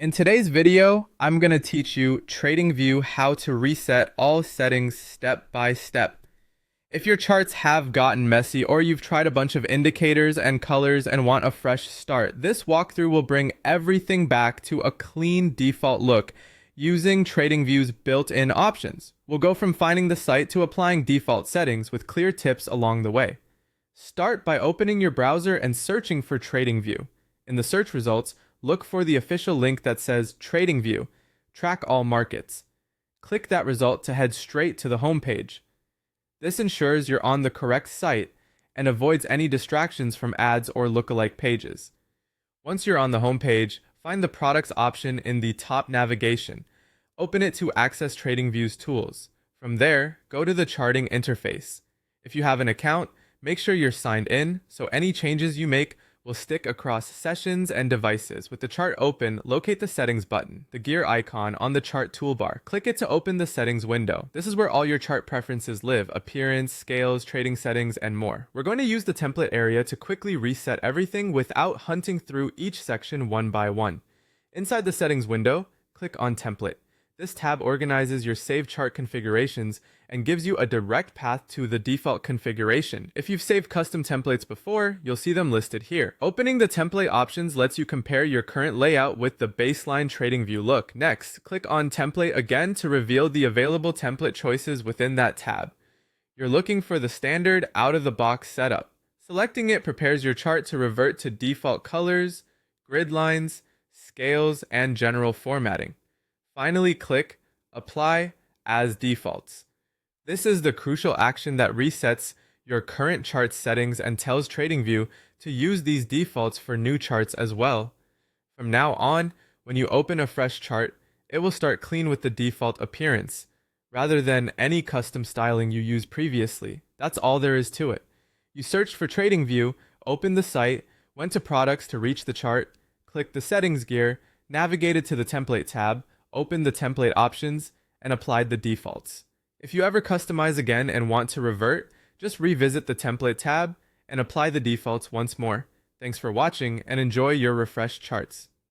In today's video, I'm going to teach you Tradingview how to reset all settings step by step. If your charts have gotten messy or you've tried a bunch of indicators and colors and want a fresh start, this walkthrough will bring everything back to a clean default look using Tradingview's built-in options. We'll go from finding the site to applying default settings with clear tips along the way. Start by opening your browser and searching for Tradingview. In the search results, look for the official link that says Tradingview, Track All Markets. Click that result to head straight to the home page. This ensures you're on the correct site and avoids any distractions from ads or lookalike pages. Once you're on the home page, find the products option in the top navigation. Open it to access Tradingview's tools. From there, go to the charting interface. If you have an account, make sure you're signed in so any changes you make will stick across sessions and devices. With the chart open, locate the settings button, the gear icon on the chart toolbar. Click it to open the settings window. This is where all your chart preferences live: appearance, scales, trading settings, and more. We're going to use the template area to quickly reset everything without hunting through each section one by one. Inside the settings window, click on template. This tab organizes your saved chart configurations and gives you a direct path to the default configuration. If you've saved custom templates before, you'll see them listed here. Opening the template options lets you compare your current layout with the baseline Tradingview look. Next, click on template again to reveal the available template choices within that tab. You're looking for the standard out-of-the-box setup. Selecting it prepares your chart to revert to default colors, grid lines, scales, and general formatting. Finally, click Apply as Defaults. This is the crucial action that resets your current chart settings and tells Tradingview to use these defaults for new charts as well. From now on, when you open a fresh chart, it will start clean with the default appearance, rather than any custom styling you used previously. That's all there is to it. You searched for Tradingview, opened the site, went to Products to reach the chart, clicked the Settings gear, navigated to the Template tab, opened the template options, and applied the defaults. If you ever customize again and want to revert, just revisit the template tab and apply the defaults once more. Thanks for watching and enjoy your refreshed charts.